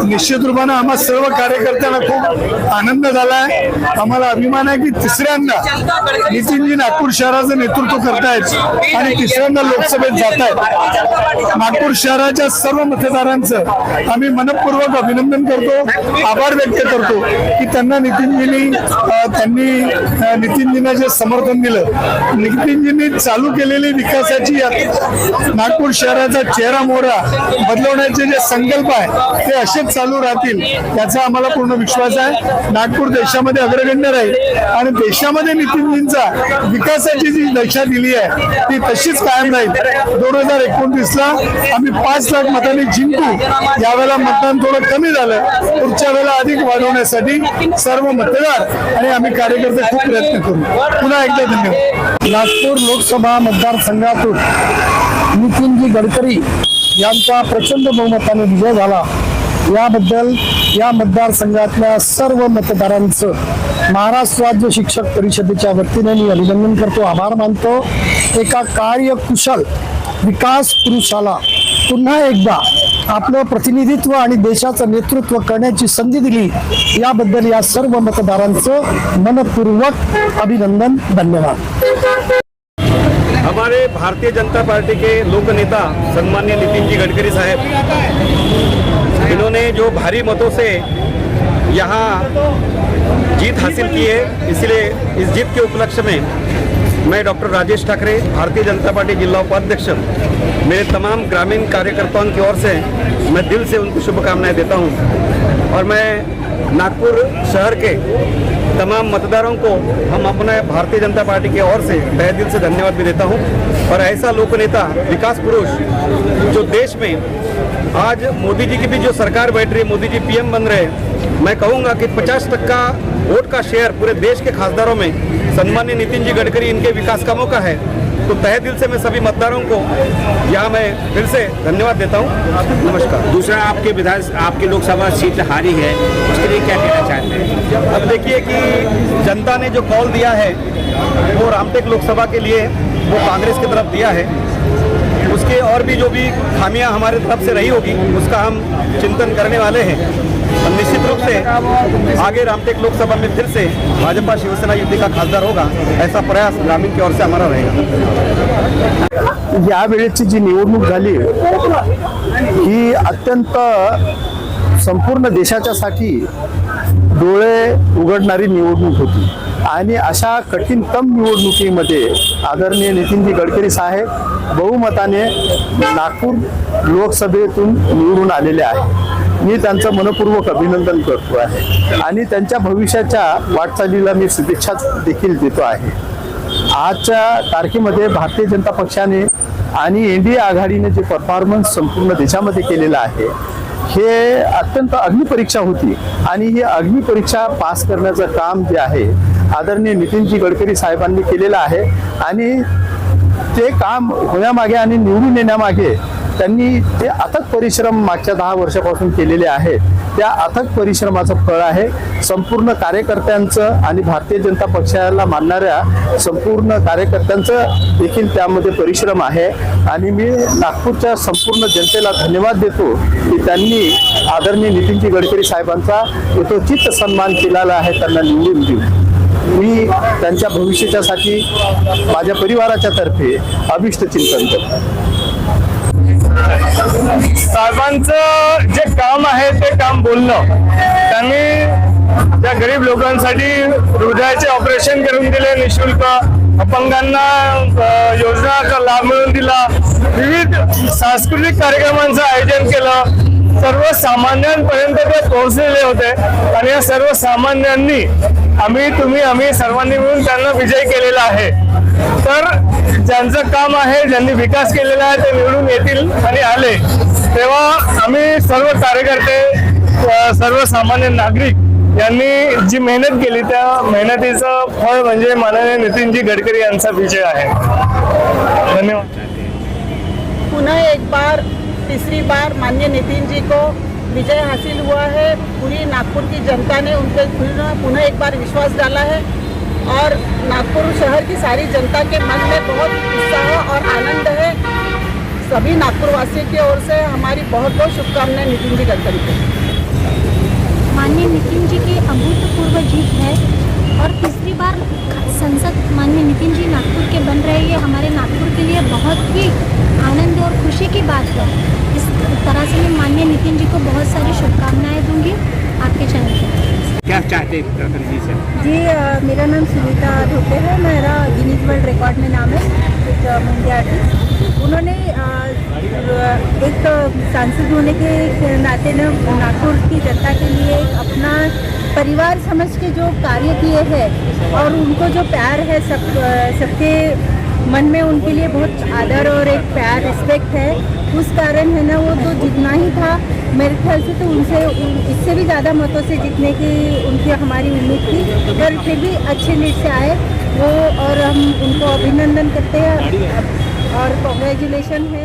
निश्चित रूपाने आम्हा सर्व कार्यकर्त्यांना खूप आनंद झाला आहे। आम्हाला अभिमान आहे की तिसऱ्यांदा नितीनजी नागपूर शहराचं नेतृत्व करतायत आणि तिसऱ्यांदा लोकसभेत जात आहेत। नागपूर शहराच्या सर्व मतदारांचं आम्ही मनपूर्वक अभिनंदन करतो, आभार व्यक्त करतो की त्यांना नितीनजींना जे समर्थन दिलं। नितीनजींनी चालू केलेली विकासाची नागपूर शहराचा चेहरा मोहरा बदलवण्याचे जे संकल्प आहे ते असेच चालू राहतील याचा आम्हाला पूर्ण विश्वास आहे। नागपूर देशामध्ये अग्रगण्य राहील आणि देशामध्ये नितीनजींचा विकासाची जी दिशा दिली आहे ती तशीच कायम राहील। 2029 ला आम्ही 5 लाख मतांनी जिंकू। यावेळेला मतदान थोडं कमी झालं, पुढच्या वेळेला अधिक वाढवण्यासाठी सर्व मतदार आणि आम्ही कार्यकर्ते खूप प्रयत्न करू। पुन्हा एकदा धन्यवाद। नागपूर लोकसभा मतदारसंघातून नितीनजी गडकरी यांचा प्रचंड बहुमताने विजय झाला याबद्दल या मतदारसंघातल्या सर्व मतदारांचं महाराष्ट्र राज्य शिक्षक परिषदेच्या वतीने मी अभिनंदन करतो, आभार मानतो। एका कार्यकुशल विकास पुरुषाला पुन्हा एकदा आपलं प्रतिनिधित्व आणि देशाचं नेतृत्व करण्याची संधी दिली याबद्दल या सर्व मतदारांचं मनपूर्वक अभिनंदन, धन्यवाद। हमारे भारतीय जनता पार्टी के लोक नेता सम्माननीय नितिन जी गडकरी साहब, इन्होंने जो भारी मतों से यहाँ जीत हासिल की है, इसलिए इस जीत के उपलक्ष्य में मैं डॉक्टर राजेश ठाकरे, भारतीय जनता पार्टी जिला उपाध्यक्ष, मेरे तमाम ग्रामीण कार्यकर्ताओं की ओर से मैं दिल से उनको शुभकामनाएं देता हूं। और मैं नागपुर शहर के तमाम मतदारों को हम अपने भारतीय जनता पार्टी की ओर से तहे दिल से धन्यवाद भी देता हूं। और ऐसा लोकनेता, विकास पुरुष जो देश में आज मोदी जी की भी जो सरकार बैठ रही है, मोदी जी पीएम बन रहे हैं, मैं कहूँगा कि 50% वोट का शेयर पूरे देश के खासदारों में सम्माननीय नितिन जी गडकरी इनके विकास कामों का है। तो तहे दिल से मैं सभी मतदारों को यहाँ मैं फिर से धन्यवाद देता हूँ। नमस्कार। दूसरा, आपकी लोकसभा सीट हारी है, उसके लिए क्या कहना चाहते हैं? अब देखिए कि जनता ने जो कॉल दिया है वो रामटेक लोकसभा के लिए वो कांग्रेस की तरफ दिया है। उसके और भी जो भी खामियां हमारे तरफ से रही होगी उसका हम चिंतन करने वाले हैं। और निश्चित रूप से आगे रामटेक लोकसभा में फिर से भाजपा शिवसेना युति का खासदार होगा, ऐसा प्रयास ग्रामीण की ओर से हमारा रहेगा। यावेळेची जी निवडणूक झाली ही अत्यंत संपूर्ण देशाच्यासाठी डोळे उघडणारी निवडणूक होती आणि अशा कठीणतम निवडणुकीमध्ये आदरणीय नितीनजी गडकरी साहेब बहुमताने नागपूर लोकसभेतून निवडून आलेले आहे। मी त्यांचं मनपूर्वक अभिनंदन करतो आहे आणि त्यांच्या भविष्याच्या वाटचालीला मी शुभेच्छा देखील देतो आहे। आजच्या तारखेमध्ये भारतीय जनता पक्षाने आणि एनडीए आघाडीने जे परफॉर्मन्स संपूर्ण देशामध्ये केलेलं आहे हे अत्यंत अग्निपरीक्षा होती आणि ही अग्निपरीक्षा पास करण्याचं काम जे आहे आदरणीय नितीनजी गडकरी साहेबांनी केलेलं आहे आणि ते काम होण्यामागे आणि निवडून येण्यामागे त्यांनी ते अथक परिश्रम मागच्या 10 वर्षापासून केलेले आहेत। त्या अथक परिश्रमाचं फळ आहे संपूर्ण कार्यकर्त्यांचं आणि भारतीय जनता पक्षाला मानणाऱ्या संपूर्ण कार्यकर्त्यांचं देखील त्यामध्ये परिश्रम आहे आणि मी नागपूरच्या संपूर्ण जनतेला धन्यवाद देतो की त्यांनी आदरणीय नितीनजी गडकरी साहेबांचा यथोचित सन्मान केलेला आहे, त्यांना निवडून देऊन। मी त्यांच्या भविष्यासाठी माझ्या परिवाराच्या तर्फे अभिष्ट चिंतन करतो। साहेबांचं जे काम आहे ते काम बोलणं, त्यांनी ज्या गरीब लोकांसाठी हृदयाचे ऑपरेशन करून दिले निशुल्क, अपंगांना योजनाचा लाभ मिळवून दिला, विविध सांस्कृतिक कार्यक्रमांचं आयोजन केलं, सर्वसामान्यांपर्यंत ते पोहोचलेले होते आणि या सर्वसामान्यांनी आम्ही सर्वांनी मिळून त्यांना विजय केलेला आहे। तर ज्यांचं काम आहे, ज्यांनी विकास केलेला आहे ते निवडून येतील आणि आले तेव्हा आम्ही सर्व कार्यकर्ते, सर्वसामान्य नागरिक यांनी जी मेहनत केली त्या मेहनतीचं फळ म्हणजे माननीय नितीनजी गडकरी यांचा विजय आहे। धन्यवाद। पुनः एक बार, तीसरी बार माननीय नितिन जी को विजय हासिल हुआ है। पूरी नागपुर की जनता ने उन पर पुनः एक बार विश्वास डाला है और नागपुर शहर की सारी जनता के मन में बहुत उत्साह और आनंद है। सभी नागपुर वासियों की ओर से हमारी बहुत बहुत शुभकामनाएं नितिन जी गडकरी को। माननीय नितिन जी की अभूतपूर्व जीत है और तीसरी बार संसद माननीय नितिन जी नागपुर के बन रहे, ये हमारे नागपुर के लिए बहुत ही आनंद और खुशी की बात है। इस तरह से मैं माननीय नितिन जी को बहुत सारी शुभकामनाएं दूंगी आपके चैनल पर। क्या चाहते हैं डॉक्टर जी से? जी मेरा नाम सुनीता धोते है, मेरा गिनीज वर्ल्ड रिकॉर्ड में नाम है, एक मुंडी आर्टिस्ट। उन्होंने एक सांसद होने के नाते न नागपुर की जनता के लिए एक अपना परिवार समझ के जो कार्य किए हैं और उनको जो प्यार है सबके मन में उनके लिए बहुत आदर और एक प्यार रिस्पेक्ट है, उस कारण है ना वो तो जितना ही था मेरे ख्याल से, तो उनसे इससे भी ज़्यादा मतों से जीतने की उनकी हमारी उम्मीद थी, पर फिर भी अच्छे लीड से आए वो, और हम उनको अभिनंदन करते हैं और कॉन्ग्रेचुलेशन है।